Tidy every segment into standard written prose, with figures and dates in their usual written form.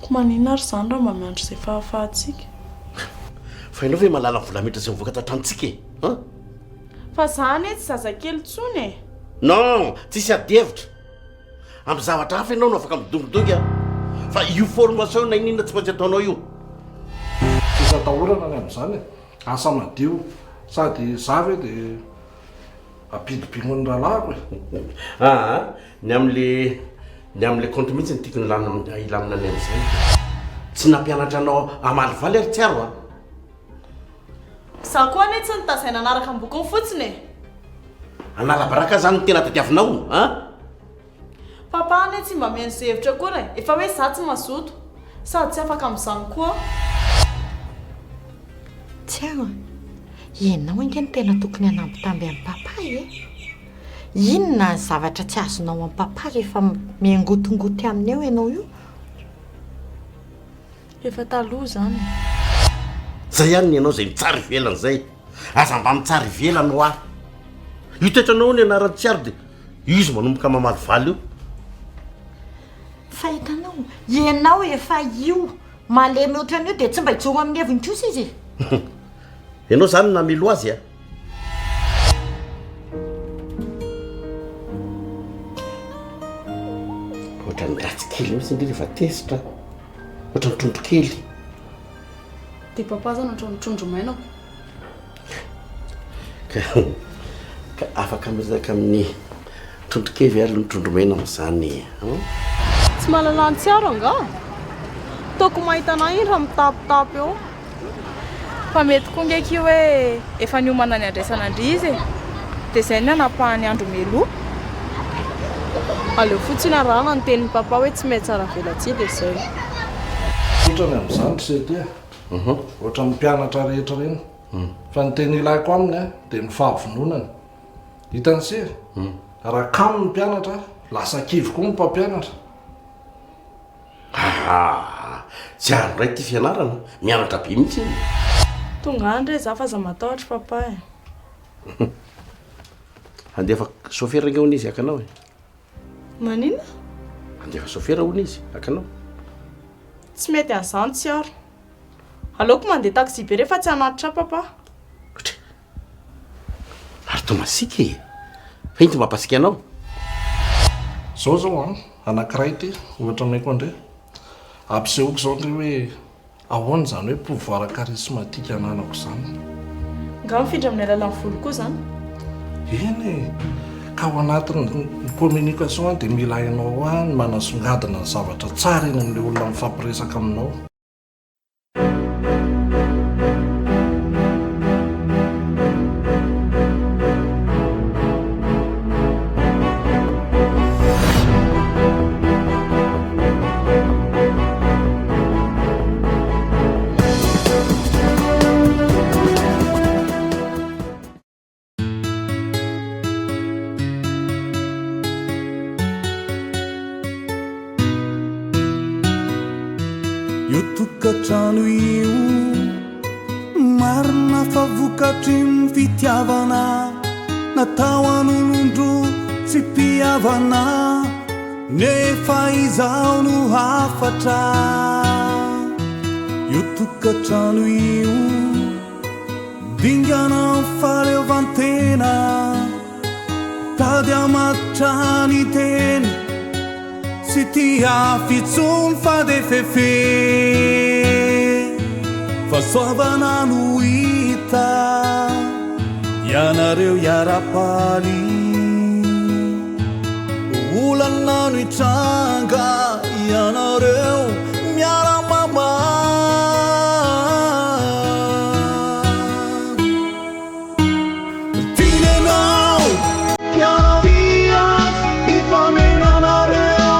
Manina ary zany raha mba miandro izay fahafahantsika. Fa ianao ve malala volamehitra izay mivoaka tantantsika e? Fa zany tsy zazakely tsony e. Non, tsisy adihevitra. Amin'ny zavatra hafa ianao no afaka midongodongy a. Fa io formation na inona tsy maintsy ataonao io. Sisa tahorana ny amin'izany e. Asa madio sady zavy dia ampidipingon'ny rahalahako e. Ny amin'le compte mihitsy ny tiako ilamina ny amin'izany. Tsy nampianatra anao amaly valy ary tsiaro a. Za koa ane tsy nitazaina anaraka amin'ny bokony fotsiny e. Anara-baraka zany no tena tadiavinao Papa ane tsy mba mihaino izay hevitra koa e. Efa hoe za tsy mazoto sady tsy afaka amin'izany koa. Tsiaro, ianao ingeny tena tokony hanambitamby amin'ny papa e. Inona ny zavatra tsy azonao amin'ny papa rehefa miangotongoty aminy eo ianao io? Efa taloha zany. Zay ihany ny ianao izay mitsara ivelana izay. Aza mba mitsara ivelana ho ahy. Io toetranao ny anarany tsiaro dia izy manomboka mamaly valy io. Fa hitanao, ianao efa io malemy ohatran'io dia tsy mba hijoro amin'ny heviny kosa izy. Ianao zany namelo azy a. Ohatran'ny ratsy kely mihitsy indrindra efa tesitra. Ohatran'ny trondro kely. Dia papa zany ohatran'ny trondro mainako. Ka afaka miresaka amin'ny trondro kely ary ny trondro maina amin'izany. Tsy mahalala ny tsiaro anga. Taoko mahita anahy iny raha mitapitapy eo. Fa mety koa ngeky io hoe efa niomana ny andraisan'andry izy e. Dia izay ny anapahany andro meloa. Aleo fotsiny arahana ny tenin'ny papa hoe tsy mety tsara velatsia dia izay. Ohatrany amin'izany sety e. Ohatran'ny mpianatra rehetra reny. Fa ny teny ilaiko aminy dia ny fahavononana. Hitany se raha kamo ny mpianatra lasa kivy koa ny mpampianatra. Tsy ary ray ty fianarana mianatra be mihitsy iny. Tonga andre za fa za matahotra papa e. Andefa sofera nge hony izy akanao e. Manina? Andefa sofera hony izy akanao. Tsy mety an'izany tsiaro. Aleoko mandeha taxi be rehefa tsy hanatitra papa. Ary tomasika e. Fa iny ty mampasika anao. Zao anankiray ty ohatra maiko andre. Ampisehoako zao ndray hoe ahoana zany hoe pouvoir charismatique ananako zany. Nga mifindra amin'ny alalan'ny volo koa zany. Eny ka ao anatin'ny communication dia mila hainao any manasongadina ny zavatra tsara eny amin'ilay olona mifampiresaka aminao. Io tokatrano io marina fa vokatry ny fitiavana natao an'olondro tsy mpihavana nefa izaho no hafatra. Io tokatrano io dingana faleovantena tady amatotra ny teny sy tia fitsony fa de fefe fa soavana no hita ianareo iarapaly olana no hitranga ianareo miaramama tinenao pianovia ifamenanareo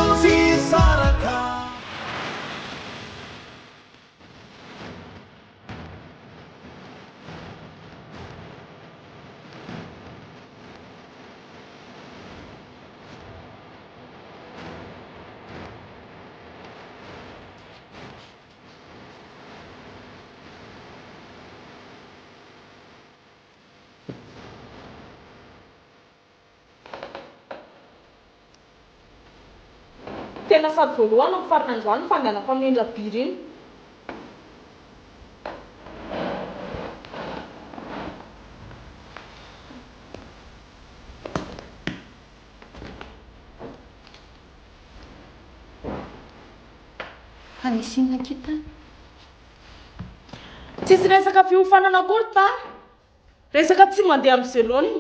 tena sady voalohany amin'ny farany androany ny fandehanako amin'ny Indrabiry iny. Anisina kita? Tsisy resaka fiofanana akory tany. Resaka tsy mandeha amin'ny zelony.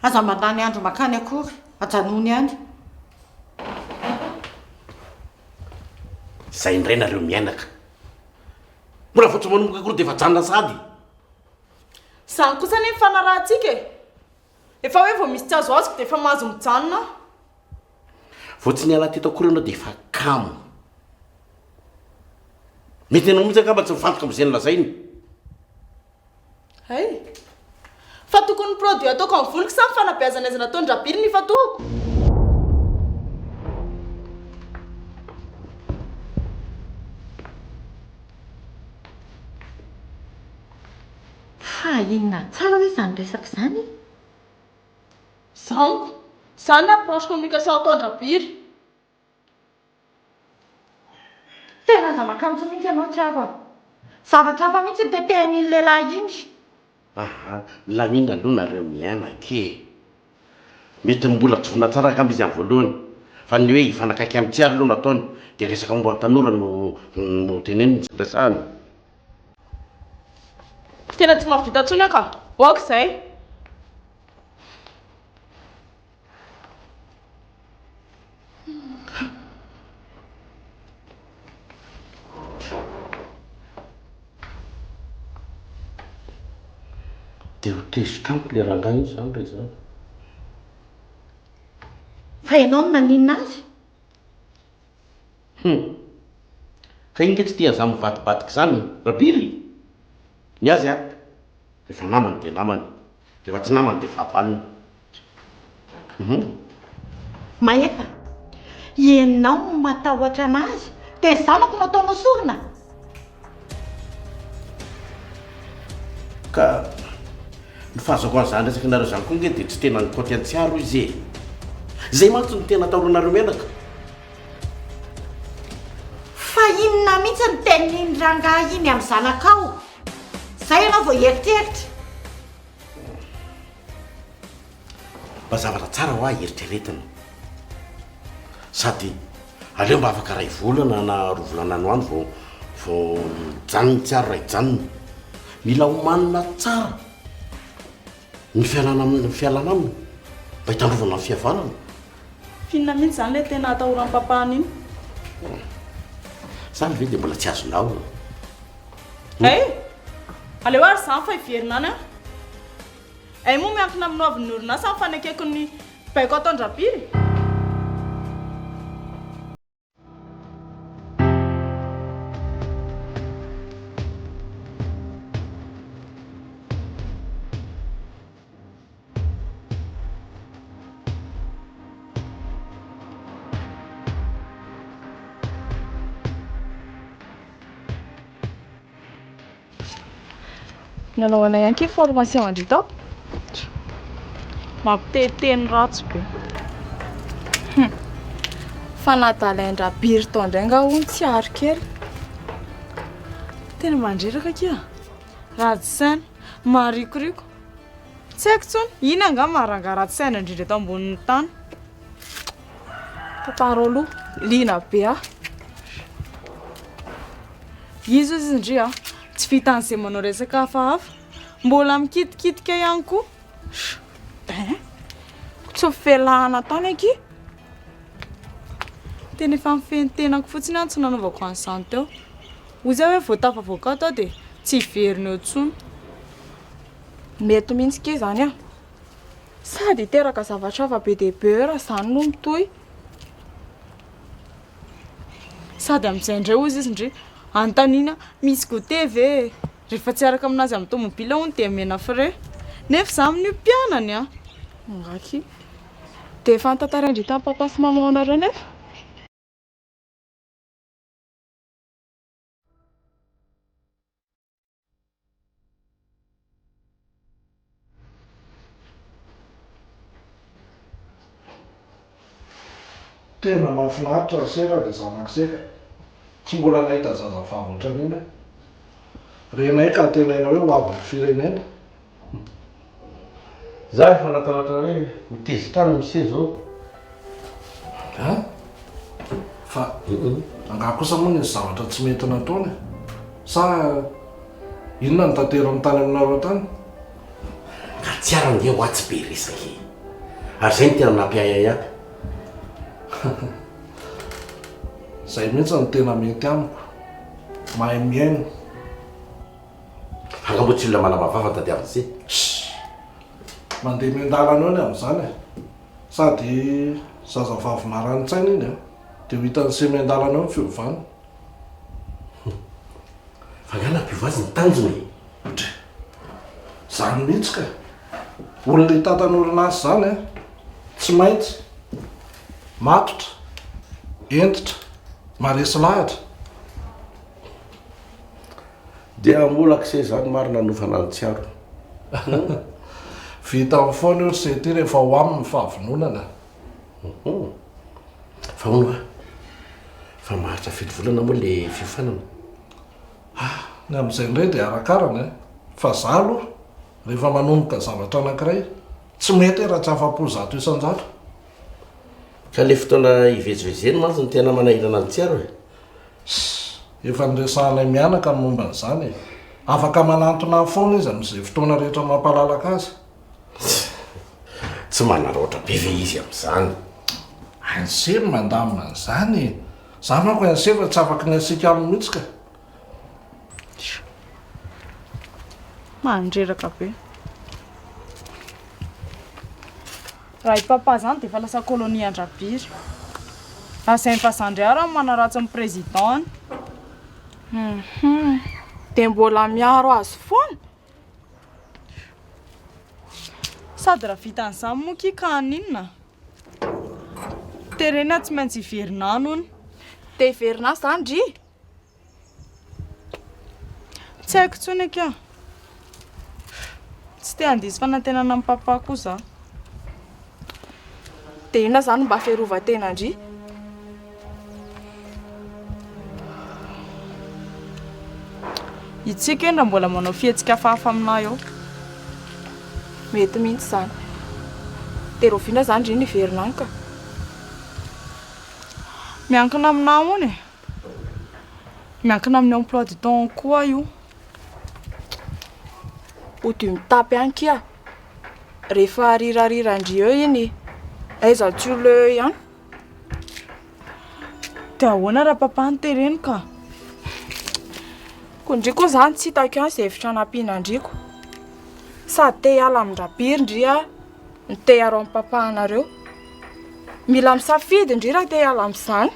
Aza mandany andro makany akory, ajanony any. Zay indray nareo miainaka. Mbola vao tsy manomboka akory dia efa janona sady. Zany kosa ny fanarahantsika e. Efa hoe vao misy tsy azo azoko dia efa mahazo mijanona. Vao tsy niala teto akory ianao dia efa kamo. Mety ianao mihitsy angamba tsy mifantoka amin'izay nolazainy. Hay. Fa tokony produit ataoko amin'ny voliko sa ny fanabeazana azy nataony Indrabiry ny fatoako. Ha inona tsara hoe izany resaka izany? Zaniko. Zany approche communication atao Indrabiry. Tena zava-kanto mihitsy ianao tsiaro. Zavatra hafa mihitsy tetehan'iny lehilahy iny. Lamina aloha nareo miaina ke. Mety mbola tsoina tsara angamba izy amin'ny voalohany. Fa ny hoe hifanakaiky amin'ny tsiary aloha nataony dia resaka momba ny tanora no teneniny tsy resahany. Tena tsy mahavita tsony aho ka. Hoako izay. Dia ho tezitra amiko ilay rangahy iny izany rehetra izany. Fa ianao no naninona azy? Ka iny tsy tia an'izany mivadibadika izany, Rabiry. Ny azy rehefa namany dia namany, rehefa tsy namany dia fahavaliny. Mahefa, ianao no matahotra anazy dia ny zanako nataonao sorona. Ka ny fahazako an'izany resaka nareo izany koa nge dia tsy tena nikaoty an-tsiaro izy e. Izay mantsy no tena atahoranareo menaka. Fa inona mihitsy ny tenin'iny rangahy iny amin'ny zanakao? Zay ianao vao eritreritra. Mba zavatra tsara ho ahy eritreretina. Sady aleo mba afaka ray volana na roa volana no andro vao janony tsiaro ray janony. Mila homanina tsara ny fialana aminy mba hitandrovana ny fihavanana. Finna mihitsy izany ilay tena atahoran'ny papahany iny. Zany ve dia mbola tsy azonao? Hay. Aleo ary izany fa hiverina any aho. Ay moa miankina amin'ny hoavin'ny orinasa ny fanekeko ny baiko atao Indrabiry. Nanaovana ihany ke formation andrito mampiteiteny ratsy be. Fa natalain Indrabiry tao indray nga hono tsiaro kely. Tena mandreraka kia. Ratsy marikoriko. Tsy haiko tsony, iny anga maranga ratsy saina indrindra eto ambonin'ny tany. Tataro aloha, lina be ah. Izy izy indri tsy vita an'izay manao resaka hafahafa. Mbola mikitikitika ihany koa. Tsy felahana tany aky. Tena efa mifenitenako fotsiny any tsy nanaovako an'izany teo. Ozy hoe vao tafavoaka tao dia tsy hiverina eo tsony. Mety mihitsy ke izany ah. Sady hiteraka zavatra hafa be dia be raha izany no mitohy. Sady amin'izay indray ozy izy indri anontaniana misy goûter ve? Rehefa tsy araka aminazy amin'ny tomobile hono dia mena frais. Nefa za amin'ny mpianany ah. Ngaky. Dia efa nitantara indrito amin'ny papa sy maman anareo nefa. tena mahafinaritra sera dia zanakiseka tsy mbola nahita zazavavy ohatran'iny renay ka tenaina hoe ho avy firenena. Za efa natanatra hoe mitezitrano misy zao. A fa angaha kosa moa nisy zavatra tsy mety nataony sa inona ny tanterany tany aminareo tany? Ka tsy arange ho atsy be resaky ary zay ny tena nampiayay aby. Zay mihitsy ny tena mety amiko mahay miaino. Hangamboatsy olona manambavava tadiaviny zay. Mandeha mian-dalana eo ny amin'izany e sady zazavavy marani-tsaina iny a dia ho hitan'ny se mian-dalana eo ny fiovana. Fa ngana mpiovazy ny tanjony. Zany mihitsy ka olona hitantan'orinasy zany a tsy maintsy matotra entitra maresy lahatra. Dia molak'se zany marina nofana ny tsiaro. Vita amin'ny foana io se ty rehefa ho aminy fahavononana. Fa ono fa maharitra fito volana moa le fiofanana. Ny amin'izay indray dia arakarana fa za aloha rehefa manomboka zavatra anankiray tsy mety raha tsy afa-po zato isan-jato. Ka le fotoana ivezivezeny mantsy ny tena manahirana ny tsiaro e. Efa niresahanay mianaka ny momba n'izany e. Afaka manantona foana izy amin'izay fotoana rehetra mampalalaka azy. Tsy manaroatra be ve izy amin'izany. Ansery mandamina an'izany. Za manko ansery fa tsy afaka ny asika aminy mihitsy ka. Mandreraka be. Raha i papa zany dia efa lasa kolonia andrabiry. Asainy fa Sandriara manaratsy ny président. Dia mbola miaro azy foana. Sady raha vita an'izany moa kika aninona. Terena tsy maintsy hiverinana hony. Dia hiverina zany dry. Tsy haiko tsony aka. Tsy te handisy fanantenana amin'ny papa koa za. Dia inona zany mba fiarovan-tena ndry? Itsika endra mbola manao fihetsika hafahafa aminay eo. Mety mihitsy zany. Dia roviana zany ndry ny hiverinana ka. Miankina aminah hono e. Miankina amin'ny emploi du temps koa io. Ody mitapy any kia. Rehefa rirariran-dry eo iny. Aiza tsy olo eo ihany. Dia ahoana raha papa nitereny ka. Kondriko zany tsy hitako ihany izay hevitra nampianandriko. Sady te hiala amin-drabiry ndry a ny te hiaro amin'ny papa anareo. Mila misafidy ndry raha te hiala amin'izany.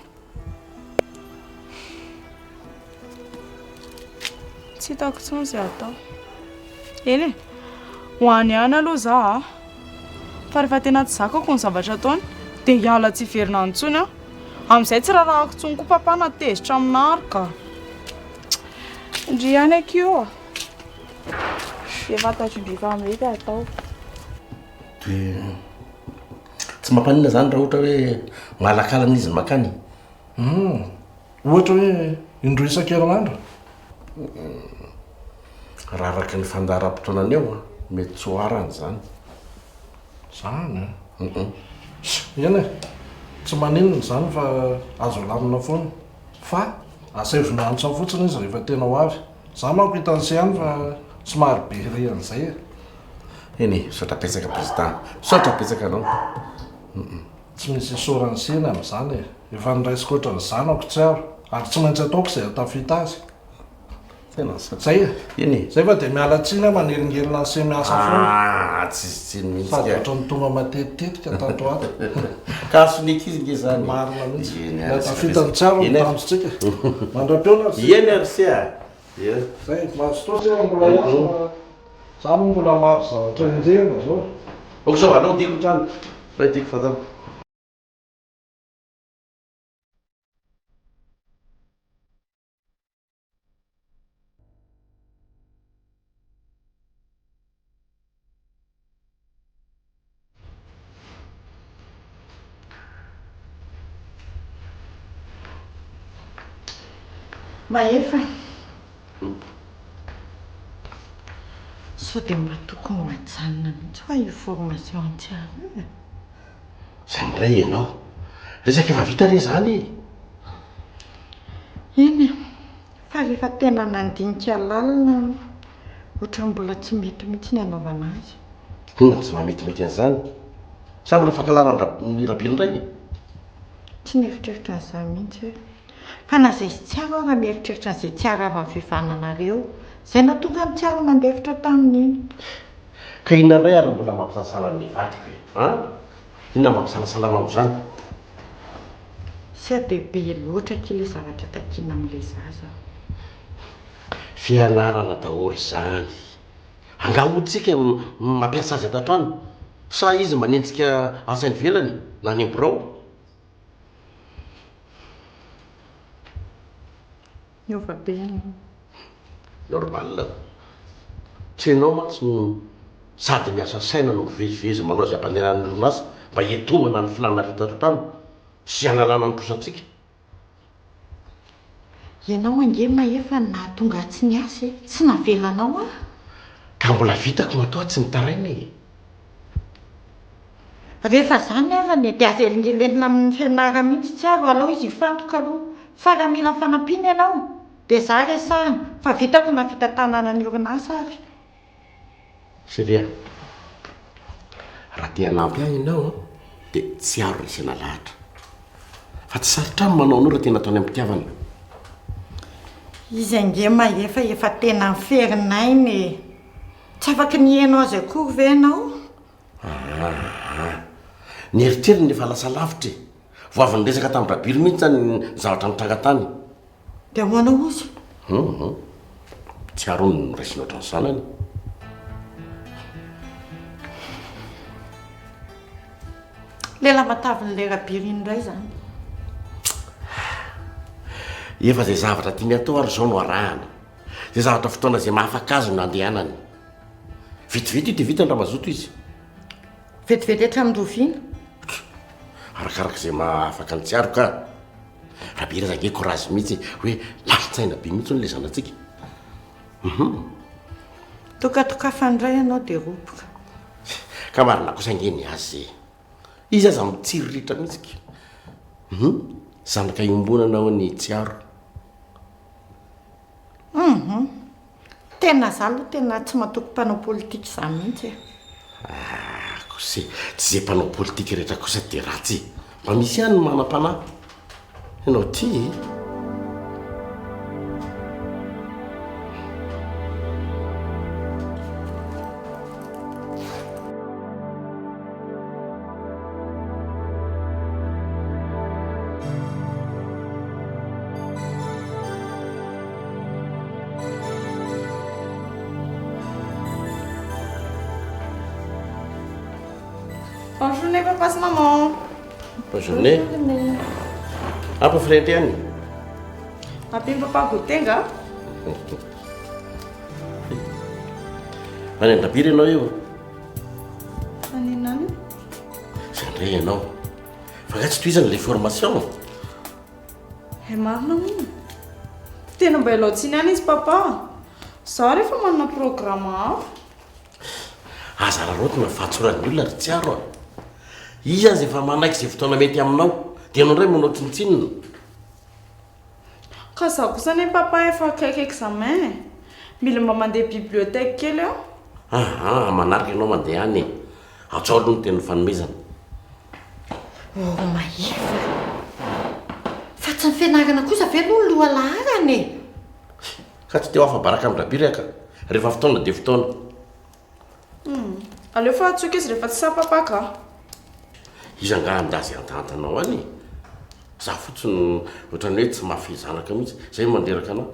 Tsy hitako tsony izay atao. Eny e, ho any ihany aloha za. Fa rehefa tena tsy zakako ny zavatra ataony dia hiala tsy hiverina antsony a. Amin'izay tsy rarahako tsony koa papa natezitra aminary ka. Ndry ihany akio. Efa fantatro indry fa mety atao. Dia tsy mampanina zany raha ohatra hoe malakala n'izy makany. Ohatra hoe indroa isan-kerinandro. Raha araka ny fandaharam-potoanany eo mety tsy ho arany zany. Zany eny e, tsy maninona zany fa azo lamina foana. Fa asevina antsa fotsiny izy rehefa tena ho avy. Za manko hitan'izay ihany fa somary be rehan'izay e. Eny e, saotra petsaka président. Saotra petsaka anao. Tsy misy isorany seny amin'izany e. Efa niraisiko ohatran'ny zanako tsy aro. Ary tsy maintsy ataoko izay hatafita azy. Tena saotra. Zay e. Eny e. Zay fa dia miala tsiny aho maneringerina ny se miasa foana. Tsy mihitsy Sady ka. ohatra ny tonga matetitetika tato ato. Ka asoniky izy nge zany. Marina mihitsy. Eny Hatafita ny tsiaro ny tamintsika. Mandram-peona eny ary se a. zay mahazotoa se mbola ihany. Za moa mbola maro zavatra enjehina zao. Okso anao diako trano. Raha tiako fatao. Mahefa sao dia matoko majanona mihitsy fa information antsiary Izay ndray ianao. Resaka efa vita re zany. iny fa rehefa tena nandinika lalina ohatra mbola tsy mety mihitsy ny anaovana azy. Tsy mametimety an'izany. Sa mbola fakalaran-drabiny indray. Tsy mieritreritra an'izany mihitsy hoe fa na izay tsy tsara aho raha mieritreritra an'izay tsara avy amin'ny fivananareo izay nahatonga ny tsara nandefitra tamin'iny. Ka inona indray ary mbola mampisalasala ny vadiko e? Inona mampisalasalanao izany? Sy adehibe loatra ky ilay zavatra takiana amin'ilay zaza. Fianarana daholo izany. Angahotsika mampiasa azy ato an-trano. Sa izy manenjika asainy velany na ny birao? Miova be any. Normal. Tsy ianao mantsy no sady miasa saina no mivezivezy manao izay ampandehanan'ny orinasa mba hiatomana ny filanana eto an-trano sy hanalana ny posatsika. Ianao ange Mahefa nahatonga tsy niasa e, tsy navelanao ah. Ka mbola vitako matoa tsy nitaraina e. Rehefa zany arany dia avelingelenina amin'ny fianarana mihitsy tsy aro alao izy hifantoka aloha fa raha mila fanampiana ianao dia za resahana fa vitako na vita tanàna ny orinasa ary. Seria, raha te hanampy ahy ianao dia tsy aro resena lahatra. Fa tsy sarotra ny manao anao raha tena ataony am-pitiavana. Izy ange Mahefa efa tena ferinay e. Tsy afaka ny hainao azy akory ve ianao? Ny eritreritany efa lasa lavitra e. Vao avy niresaka tamin'ny rabily mihitsy zany ny zavatra nitranga tany. Dia hoanao ozy? Tsy aro ny raisina ohatran'ny sanany. Lela matavin'ilay rabily indray zany. Efa izay zavatra tiany atao ary izao no arahana. Izay zavatra fotoana izay mahafaka azy no andehanany. Vitivity dia vita ny raha mazoto izy. Vetivety hatramin'ny roviana. Arakaraka izay mahafaka ny tsiaro ka. Raha be razake korazy mihitsy hoe lalintsaina be mihitsy no lezanantsika. Tokatokafandray ianao dia ropoka. Ka marina kosa angeny azy. Izy aza mitsiry ritra mihitsy. Zanaka iombonana ny tsiaro. Tena za aloha tena tsy matoko mpanao politika izany mihitsy e. Kosa tsy izay mpanao politika rehetra kosa dia ratsy. Mba misy ihany ny manam-panahy. Ianao ty. Bonne journée, papa et maman. Bonne journée. Apa frente Apin papa goûter nga? Any andrabiry ianao io. Aninany? Izay indray ianao. Fa ka tsy tohizany ilay formation. Marina moa. Tena mba ilaontsiny ihany izy papa. Zaho rehefa manana programme hafa. Aza raroty mahafatsoran'ny olona ry tsy aro a. Izy azy efa manaiky izay fotoana mety aminao dia ianao indray manao tsinontsinona. Ka zaho kosa anie papa efa akaiky examen. Mila mba mandeha bibliotèque kely aho. Manarika ianao mandeha any. Atsaolo ny teny fanomezana. Mahefa. Fa tsy ny fianarana kosa ve no loha laharany e? Ka tsy teo afa-baraka amin'ny rabily aka. Rehefa fotoana dia fotoana. Aleo fa atsoika izy rehefa tsy sa papa ka. Izy angahan-dazy antantanao any. Za fotsiny ohatrany hoe tsy mafy zanaka mihitsy. Izay manderaka anao.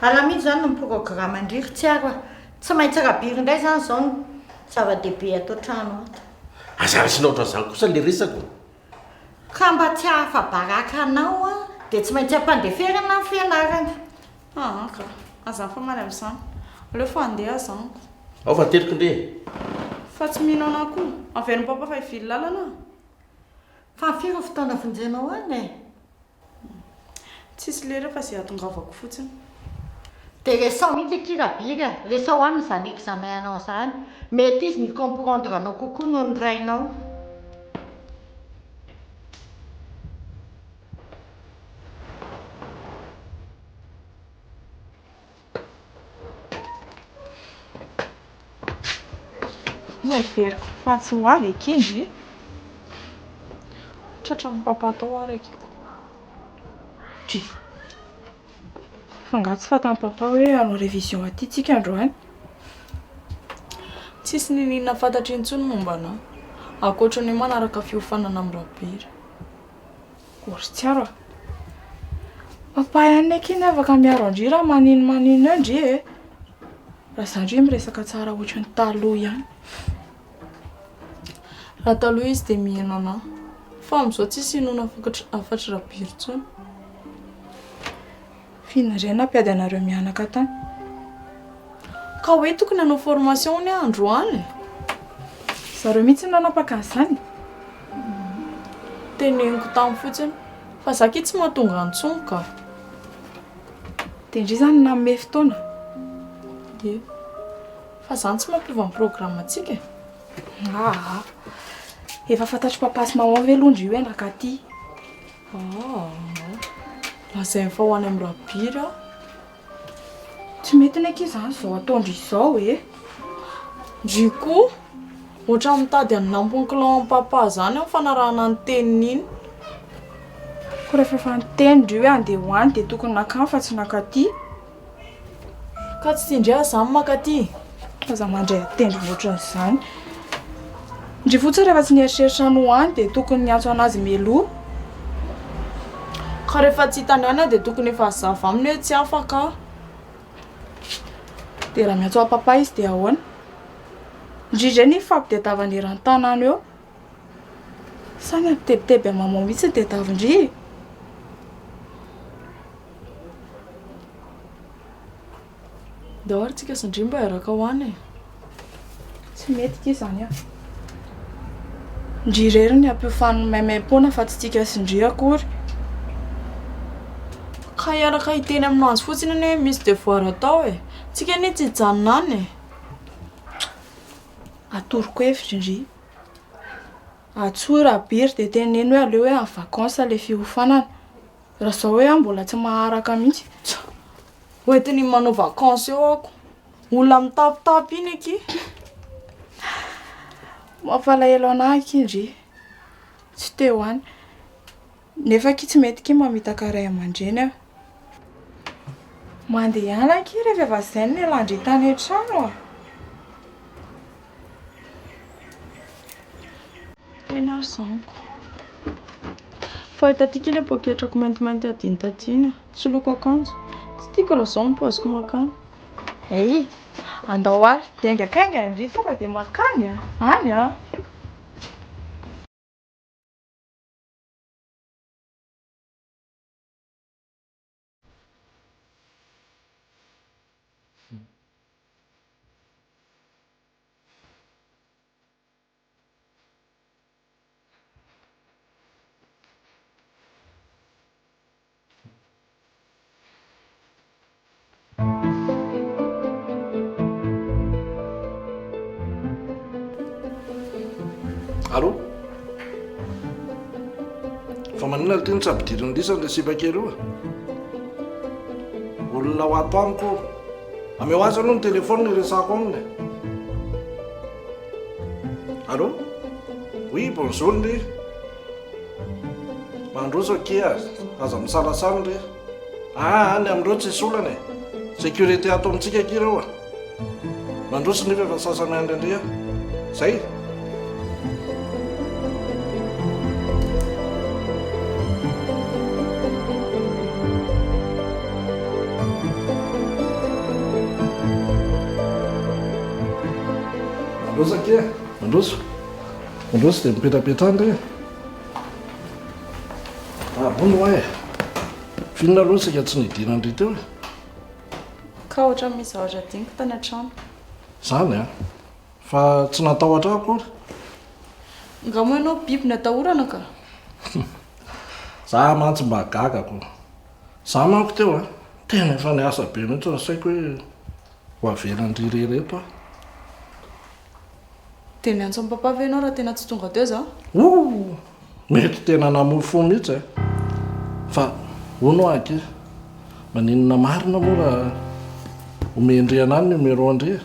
Alamihitsy zany no programme andriry tsy aro a. Tsy maintsy rabily indray zany izao no zava-dehibe atao trano ato. Aza raisina ohatran'izany kosa ilay resako. Ka mba tsy hahafa-baraka anao a dia tsy maintsy hampandeferana ny fianarana. Ka aza famaly amin'izany. Aleo fa andeha zanako. Ao fa teriko ndre. Fa tsy mihinana koa. Aveno papa fa hivily lalana. Fa firy fotoana vonjenao any e? Tsisy lera fa izay atongavako fotsiny. Dia rehefa mihitsy kirabika, rehefa hoany izany examenanao izany, mety izy ny comprendre anao kokoa noho ny rainao. Miveriko fa tsy ho avy ekingy. Tratra amin'ny papa tao araiky. Fangatsy fata'ny papa hoe hanao révision aty tsika androany. Tsisy ninina fantatry intsony momba anao. Ankoatran'ny manaraka fiofanana amin'ny rabira. Ory tsiaro. Papa ihany eky afaka miaro andry raha manino andry e. Raha zandry miresaka tsara ohatran'ny taloha ihany. Raha taloha izy dia miheno anao. Fa amin'izao tsisy inona afatry rabira intsony. Fianarena ampiady anareo mianaka tany. Ka hoe tokony hanao formation ny androany. Zareo mihitsy nanapaka an'izany. Teneniko tamin'ny fotsiny. Fa zaki tsy mahatonga antsony ka. Dia indry zany nanome fotoana. Ie. Fa zany tsy mampiova amin'ny programme antsika. Efa fantatry papa sy maman ve londry io endrika aty. Lazainy fa ho any amin'ny rabira. Tsy mety neky izany izao ataondry izao e. Ndry koa, ohatra mitady any nampony clan amin'ny papa zany amin'ny fanarahana ny teniny iny. Ko rehefa efa niteny ndry hoe andeha hoany dia tokony nakany fa tsy nakaty. Ka tsy tindry azy zany makaty. Aza mandray atendry ohatran'izany. Ndry fotsiny rehefa tsy nieritreritra ny hoany dia tokony niantso anazy meloa. Ka rehefa tsy hitany ihany dia tokony efa azava aminy hoe tsy afaka. Dia raha miantso papa izy dia ahoana? Indrindra ny fampitadiavany eran-tanany eo. Samy ampitebiteby amin'ny maman mihitsy tadiavindry. Daholo tsika sy ndry mba hiaraka hoany. Tsy mety ity izany a. Ndry rery ny ampiofany maimaim-poana fa tsy tsika sy ndry akory. Ka hiaraka hiteny aminanjy fotsiny hoe misy devoir atao e. Tsika ny tsy hijanona any e. Atoroko hevitra indry. Atsoa rabira dia teneny hoe aleo hoe amin'ny vacances ilay fiofanana. Raha izao hoe mbola tsy maharaka mihitsy. Hoentiny manao vacances eo ako. Olona mitapitapy iny eky. Mampalahelo anahy eky indry. Tsy te hoany. Nefa ki tsy mety ki mamitaka ray aman-dreny aho. Mandeha ihany ki rehefa efa izay ny landry tany an-trano. Tena sanko. Fa itatika ilay poketrako maintimainty adiny tatiana. Tsy loko akanjo. Tsy tiako raha izao ny paoziko makany. Andao ary. Dia aingakaingana indry tonga dia makany a. Any a. Allô? Fa manina teny tsy ampidiriny lisany le sipakely io. Olona ho ato amiko. Ameo azy aloha ny telefôny ny resako aminy. Allô? Oui, bonjour ndry. Mandroso ke aza misalasala ndry. Any amindreo tsy solana e. Sécurité ato amintsika kireo. Mandroso ndry efa sasany andry ndry. Zay. Mandroso ke, mandroso. Mandroso dia mipetrapetrany ndry. Bono hoe. Finona aloha sika tsy nidina andry teo e. Ka ohatra misy zavatra diniko tany an-trano. Zany a. Fa tsy natahotra akory. Angamba ianao biby natahorana ka. Za mantsy mba gagako. Za manko teo tena efa niasa be mihitsy ny saiko hoe ho avelan'ry reto dia niantso amin'ny papa ve ianao raha tena tsy tonga teo zao? Mety tena namofo mihitsy fa hono aky maninona marina moa raha omendrena any numero andre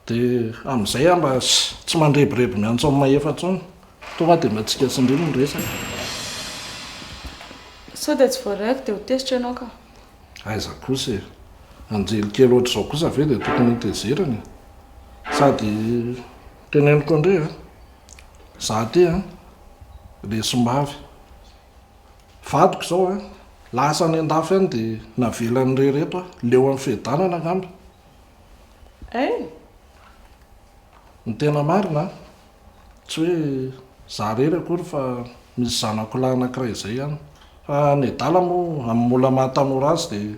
dia amin'izay mba tsy mandrebireby miantso amin'ny mahefa-tsony tonga dia matsika sindrimo ny resaka. Sao dia tsy voaraiko dia ho tesitra ianao ka? Aiza kosa anjely kely ohatr' izao kosa ve dia tokony hitezerany sady teneniko andre za ty lesombavy vadiko izao lasa ny andafy any dia navelan're reto leo amin'ny fedanana angamba. Ny tena marina tsy hoe za rery akory fa misy zanako lahy anankiray izay ihany fa ny adala moa amin'ny mbola mahatanora azy dia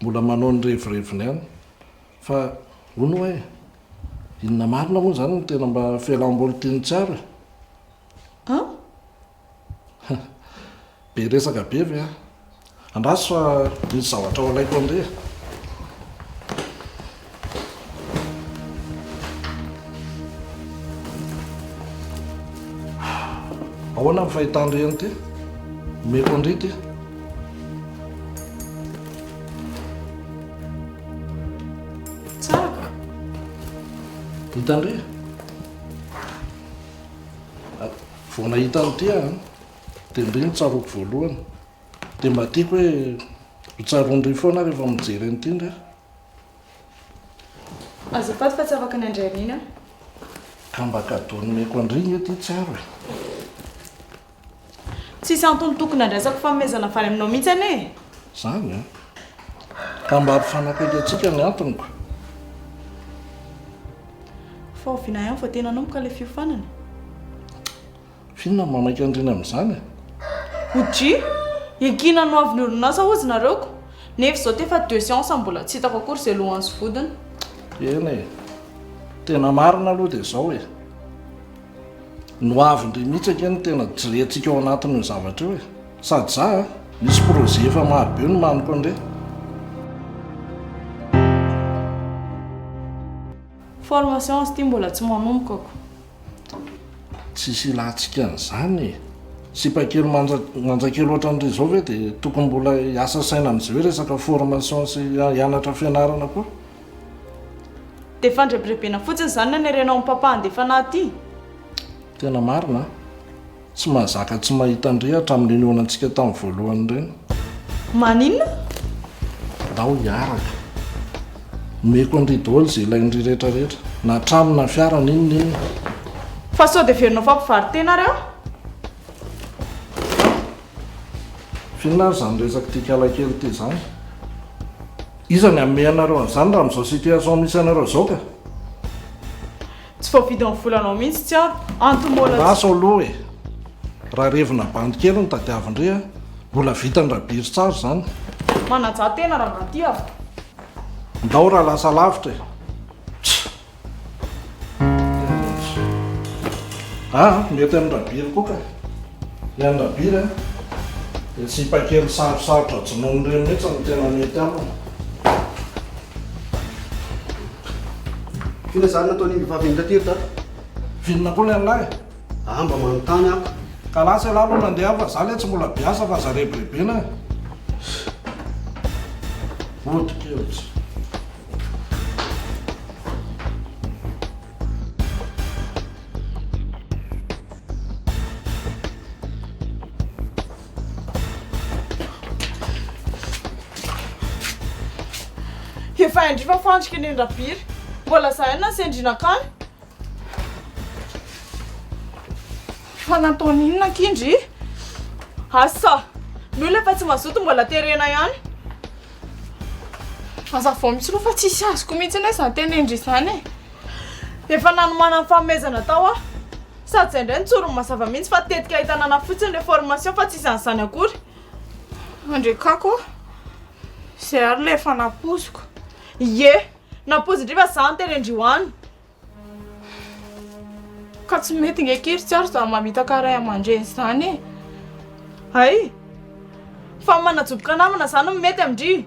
mbola manao ny revireviny ihany fa hono hoe inona marina moa zany ny tena mba fialam-boly tiany tsiaro be resaka be ve andraso fa misy zavatra ao alaiko andre. Ahoana ny fahitandreny ty meko andry ty tsara hitandre vo nahita ny ty dia ndreny tsaroko voalohany dia mba tiako hoe hotsaroandry foana rehefa mijery an'ity ndre azafady fa tsy afaka ny andrarina ka mba kadony meko andriny ty tsaro tsisy antony tokony andraisako famezana faly aminao mihitsy ane zany ka mba ampifanakaiky atsika ny antonyko fa ovina ihany fa tena anomboka le fiofanana finona mamaika andriny amin'izany hodry ekina no avy ny olonasa ozy nareoko nefa izao tefa 2 séances mbola tsy hitako akory izay lohany sy vodiny eny tena marina aloha dia izao no avindry mihitsy akeny tena jirentsika ao anatin'io zavatra io sady za misy projet efa marobe no maniko andre formation sy ty mbola tsy manombokako tsisy ilantsika an'izany sipakely manjakely oatra n'ire izao ve dia tokony mbola hiasa saina amin'izay hoe resaka formation sy hianatra fianarana koa dia fandrebirebena fotsiny izany nanerenao amin'ny papa andefa naty tena marina tsy mahazaka tsy mahita andre hatramin'ny nionantsika tamin'ny voalohany ireny maninona ndao hiaraka meko andry daholo izay ilain'ry rehetrarehetra na trano na fiara ninoniny fa sao dia verinao fampivarotena reo finona ary zany resaka tia kalakely ty zany izany ame anareo an'izany raha amin'izao situation misy anareo zao ka tsy voavidy amin'ny volanao mihitsy tsy aro antombola raso aloha raha revina bandy kely ny tadiavindre mbola vita ny rabiry tsara zany manaja tena raha maty aho ndao raha lasa lavitra mety amin'ny rabiry koa ka iany rabiry dia tsy hipakely sarosarotra jonon'ireny mihitsy ny tena mety aminy fina zany nataony mivavindra ta vinona koa le an'lahy mba manontany ako ka lasa lahy aloha mandeha fa za le tsy mbola biasa fa za rebirebena odikevitra efa indrifa fandrika ny rabiry mbola za ihany nasendrina akany fa nataony inona akindry asa ny olona efa tsy mazoto mbola terena ihany aza vao mitsy loha fa tsisy azoko mihitsy ane za tenendry izany efa nanomana ny famezana tao aho sady zay indray nitsorony mazava mihitsy fa tetika hitanana fotsiny le formation fa tsisy an'izany akory andrekako zay ary le efa napoziko ye napozy indrifa za nterendry hoany ka tsy mety ngekiry tsy ary za mamita karay aman-dreny izany ay Fa manajoboka namana zany mety amindry.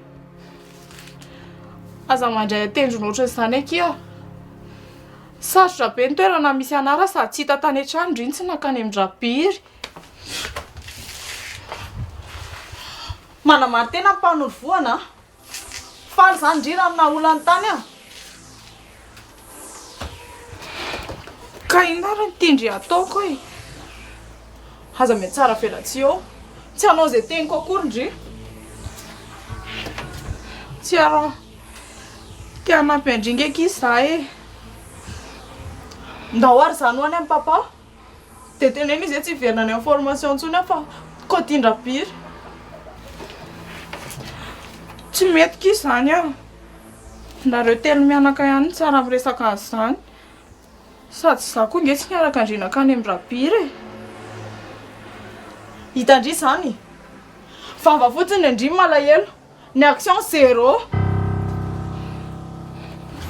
Aza mandray atendro loatra izany akia. Sarotra be ny toerana misy anara sady tsy hita tany an-trano indriny tsy nakany amin-drapiry. Manamary tena mpanolo voana. Faly zany indriny amina olany tany a. Ka inara ny tindry ataoko e. Aza mety tsara felatsy eo. Tsy hanao izay teniko akory indry. Tsy araha. Tia hanampy andringa eky izy za e. Ndao ary zany ho any amin'ny papa. Dia teneny izy tsy hiverina ny information intsony fa kodin-drapiry. Tsy mety ki zany a. Nareo telo mianaka ihany tsara miresaka azy zany. Sady za koa nge tsy niaraka andrina ka any amin-drapiry e. Hitandry zany. Vava fotsiny indry malahelo. Ny action zéro.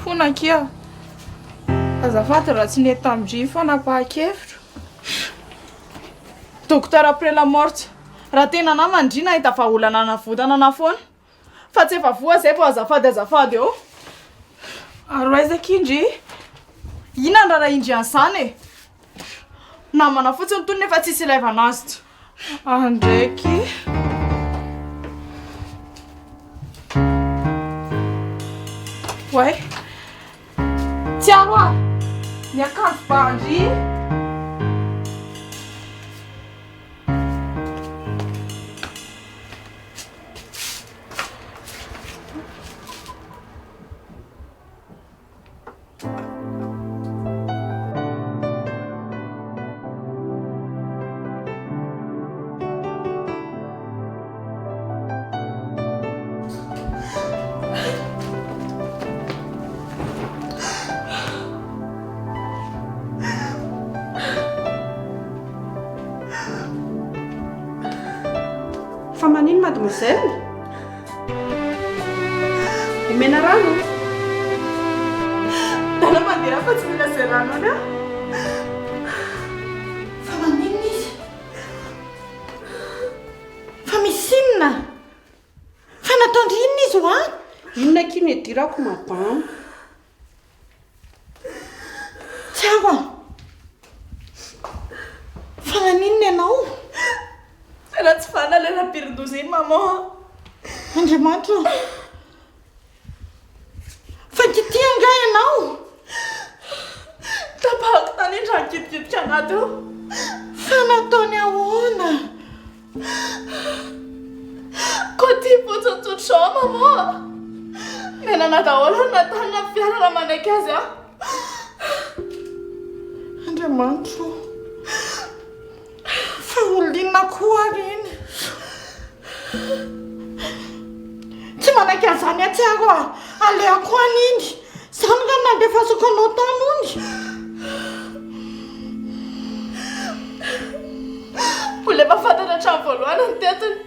Fona kia. Azafady raha tsy nety tamindry fa napahan-kevitra. Docteur après la mort. Raha tena na mandrina hita fa olana navodana na foana. Fa tsy efa voa zay fa azafady eo. Aro aizaka indry. Ina raha indry an'izany e. Namana fotsiny toy nefa tsisy ilaivana azy. Andraiky. Ouais. Tiens moi. Niakanjo bandry. Fa manino mademoiselle? Omena rano? Dala mandeha fa tsy mila zay rano any a. Fa manino izy? Fa misy inona? Fa nataondry inona izy ho any? Inona kino edirako mabamo? Tsy aho. Fa naninona ianao? Raha tsy fana ilay rapirin-doza iny maman. Andriamanitra. Fa kitia nga ianao? Tapahako tany iny raha kitikitiky anaty eo. Fa nataony ahoana? Kody fotsotsotra maman. Menana daholo natany na fiara raha manaiky azy a. Andriamanitra. Fa olona koa iny. Tsy manaiky an'izany atsiaro a. Aleako an'iny. Zany nga nandefasako anao tany ony. Olona efa fantatra hatramin'ny voalohany ny tetiny.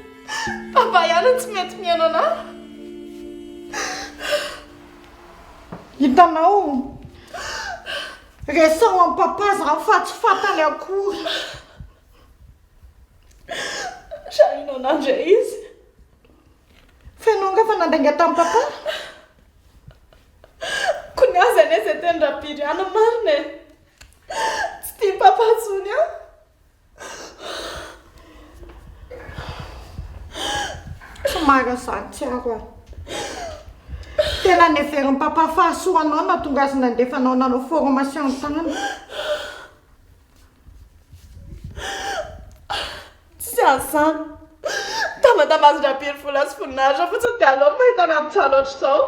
Papa ihany tsy mety mihaino anahy. Hitanao. Resao amin'ny papa zany fa tsy fantany akory. Sahino an'andray izy. Fenao nga fa nandainga tamin'ny papa? Kony azy ane izay teny rapiry any marina e. Tsy tia papa tsony a. Somary zany tsiaro a. Tena neverin'ny papa fahasoanao na tonga azy nandefanao nanao formation tany. Tsy azany. Tamatamazy rapiry vola sy voninahitra fotsiny dia alao mahita amin'ny tsara ohatr' izao.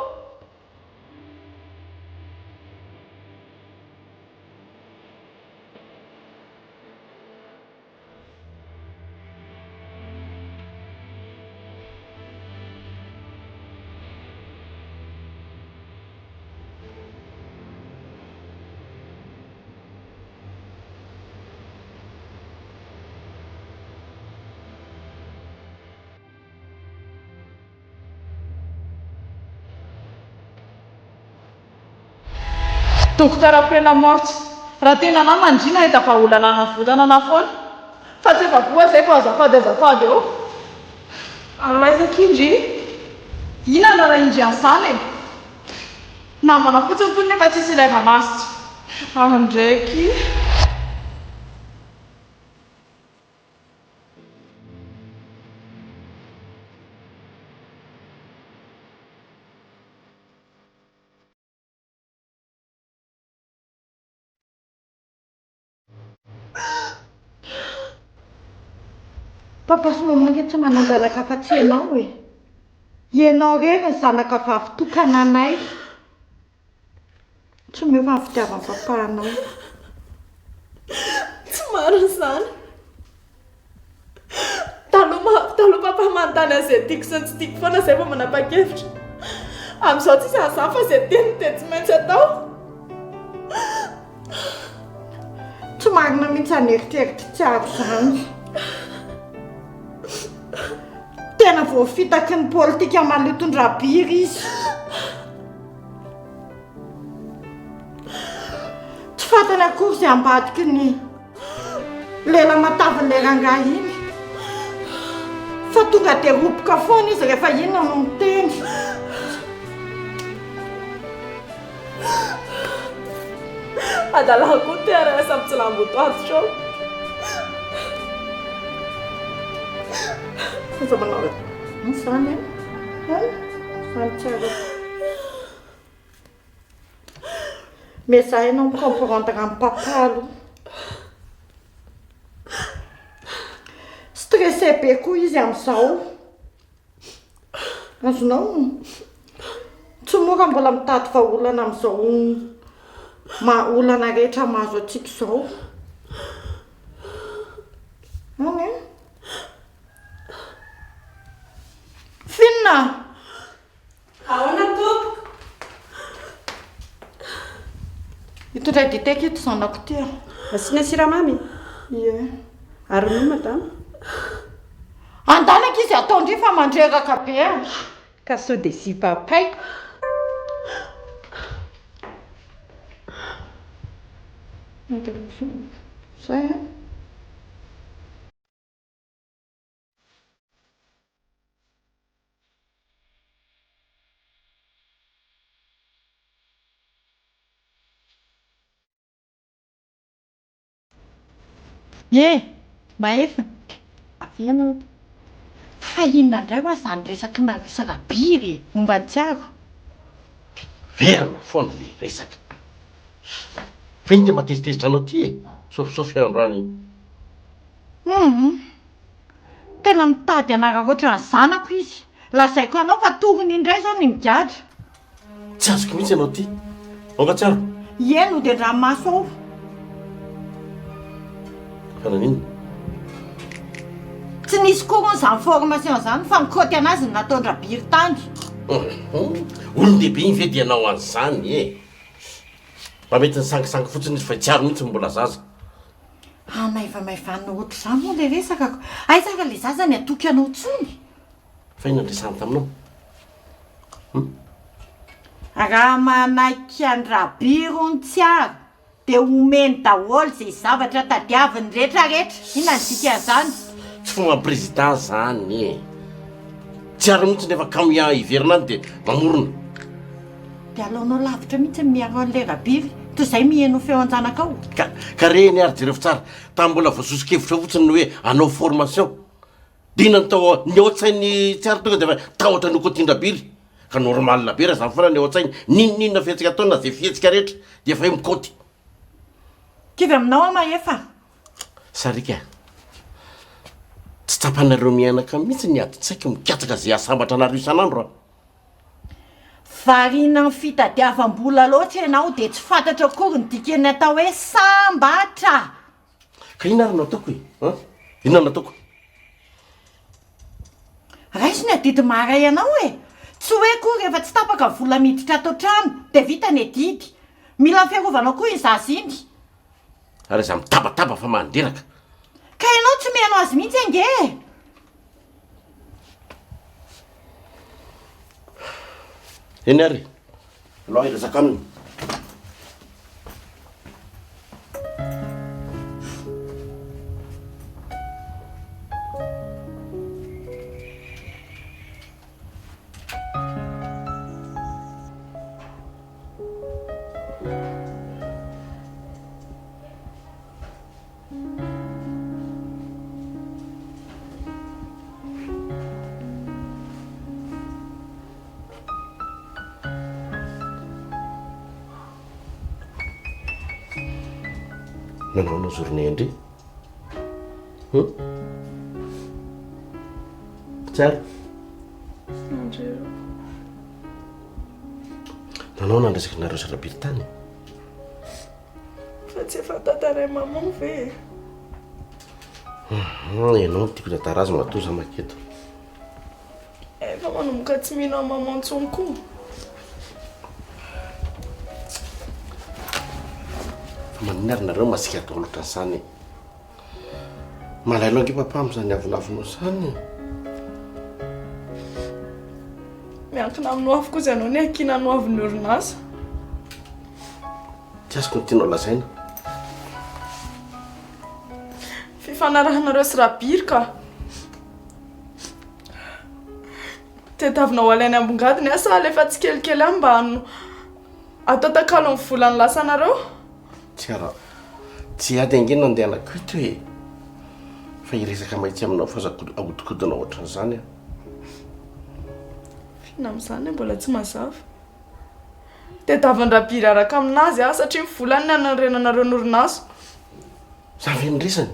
Docteur après la mort. Raha tena na mandrina hita fa olana navodana na foana. Fa tsy efa voa zay fa azafady eo. Alaizakindry inana raha indry an'izany e namana fotsiny fony nefa tsisy ilay manasitra ndraiky papa sy mama nge tsy manan-janaka afa-tsy ianao e. Ianao reny ny zanaka vavy-tokana anay. Tsy miova ny fitiavan'ny papanao. tsy marina izany taloha papa manontany an'izay tiako sy ny tsy tiako foana izay fa manapa-kevitra amin'izao tsisy an'izany fa izay teny dia tsy maintsy atao. Tsy marina mihitsy aneritreritry tsy aro izany. Tena voafitaky ny politika maloton-drabiry izy. Tsy fantany akory izay ambadiky ny lela mataviny rangahy iny fa tonga dia roboka foana izy rehefa inona no miteny. Adalahy koa teara samy tsy lambotoatotro Aza manao izany izany tsara. Mais za ianao micomprendre amin'ny papalo. Stressé be koa izy amin'izao. Azonao tsy mora mbola mitady vahaolana amin'izao olana rehetra mahazo antsika izao. Any Finna! Ahoana tompoko? Hitondray dite ito zanako ty. Asiana siramamy? Ie. Ary no madama? Andanaka izy ataondry fa mandreraka be. Ka sao dia si papay. Zay. Maefa avy anao fa inona indray ho izany resaky narisa rabiry momba ny tsiaro. Verina foana le resaka fa iny dia matezitezitra anao ty e sofisofy androany Tena mitady anara ohatry ny zanako izy. Lazaiko anao fa torony indray zao ny migadra. tsy azoko mihitsy ianao ty ongatsiaro Ieno dia ranomaso ao. fa nanino Tsy nisy koa izany formation izany fa mikoty anazy ny nataony rabiry tany. olon-dehibe iny ve dia anao an'izany e mba mety nisangisangy fotsiny izy fa tsiaro mihitsy mbola zaza. Maivamaivana ohatr' izany moa le resaka. Aizaka le zaza ny atoky anao tsony. fa ina ndresany taminao Raha manaiky any rabiry ny tsiaro dia omeny daholo izay zavatra tadiaviny rehetrarehetra. Inona ny dika izany? tsy fomba président zany e tsiaro mihitsy nefa kamia iverina any dia mamorona. Dia alaonao lavitra mihitsy miaro an'ilay rabiry toy izay mihaino feo an-janakao. ka reny ary jereo tsara tamin'ny mbola voasosokevitra fotsiny ny hoe anao formation dia ina nytao ny ao-tsainy tsiaro tonga dia fa tahotra nikotin-drabiry ka normal labera zany foana ny ao-tsainy ninonina fihetsika taona zay fihetsika rehetra dia efa mikoty. Kivy aminao aho maefa. Sarika tsy tapanareo mianaka mihitsy ny adi-tsaiky mikatsaka zay asambatra anareo isan'andro a. Variana ny fitadiavam-bola loatra ianao dia tsy fantatra akory ny dikeny atao hoe sambatra. ka ina ary nataoko e inona nataoko raisy ny adidy maharay ianao e. Tsy hoe koa rehefa tsy tapaka vola miditra atao trano dia vita ny adidy. Mila ny fiarovanao koa iny zaza iny. ary za mitabataba fa manderaka ka ianao tsy mihaino azy mihitsy ange. eny ary aloha iresaka aminy nanao na journée ndry tsara nanao nandraisaky nareo sarabily tany fa tsy efa tantaray maman ve ianao tiako tantara azy matoza maketo efa manomboka tsy mihina maman ntsony koa fa maninary nareo masika atao loatra ny sany malailo ange papa am'izany avinavinao sany miankina amin'ny afo koa zay anao ny akina no avin'ny orinasa tsy azoko ny tianao lazaina fifanarahanareo sy rabiry ka tetavinao alainy ambongadiny asa alefa tsy kelikely any mba atao takalo ny volany lasa anareo tsy ara tsy ady angeny andeha anakoto hoe fa iresaka mahitsy aminao fa ahodikodanao ohatran'izany a na amin'izany mbola tsy mazava tetavan-drabiry araka aminazy a satria mivolany ny anarenanareo n'orinaso zavy nyresany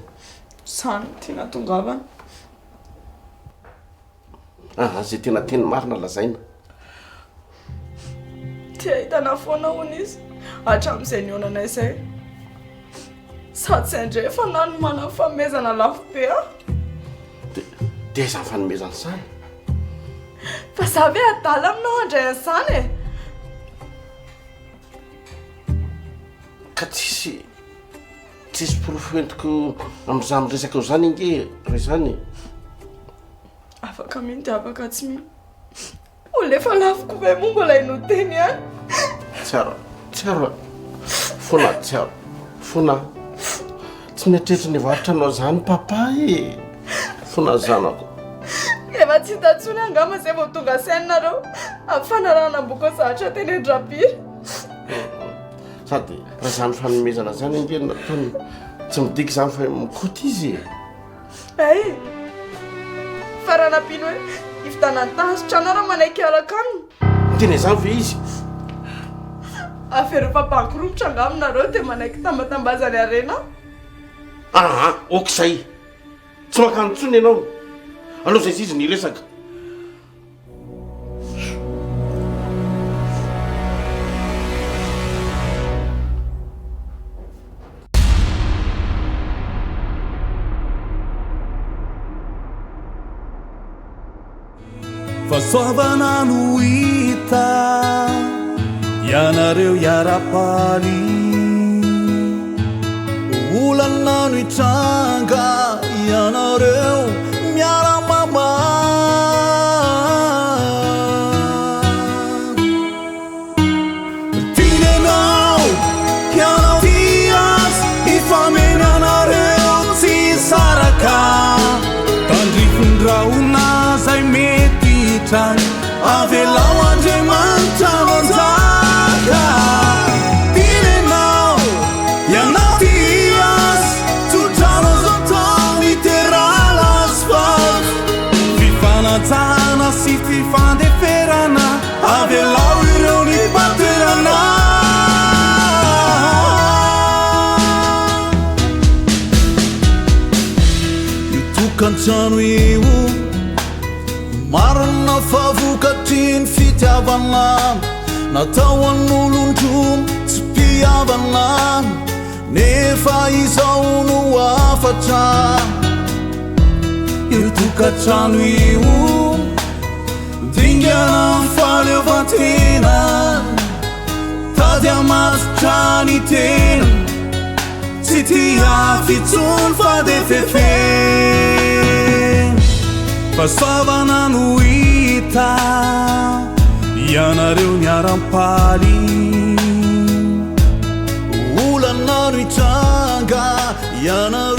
sany tiana tongavana zay tena teny marina lazaina ty ahitana foana hony izy hatramin'izay nionanay izay sady sy andray fa nano mana famezana lafo be a dia izany fanomezany sany fa zavy hoe adala aminao andray an'izany e ka tsisy porofentiko amin'izany miresaka ao zany inge re zany afaka mino dia afaka tsy mino olefa lafoko ve moa mbola inoteny any tsara fona tsara fona tsy miatretra ny varitra anao zany papa e fona zanako efa tsy hitatsony angama zay vao tonga sainareo amin'ny fanarahana mboko zahatra teny andrabiry sady raha zany fanomezana zany inge nataony tsy midiky zany fa mikoty izy ay faranapino hoe ivitanantasitra anareo manaiky alaka aminy tena zany ve izy afero fampankorombotra angaminareo dia manaiky tambatambazany arena okizay tsy mankanotsony ianao aloha zay izy ny resaka fasoavana no hita ianareo iara-paly olana no hitranga ianareo miara-mama tinenao ianao tias ifamenanareo tsy saraka tandrifondraona zay mety trany avelao andriamanitra manjaka tinenao ianao tias tsodrano zotao literala asfalt fifanajana sy fifandeferana avelao ireo ny paterana itokantrano io marina favokatriny fitiavana natao an'olondromo tsy mpiavana nefa izao no afatra io tokantrano io dingana faleovatena tady amasotra ny tena tsy tia fitsony fa de fefe fasoavana no hita ianareo miara-paly olana no hitranga ianareo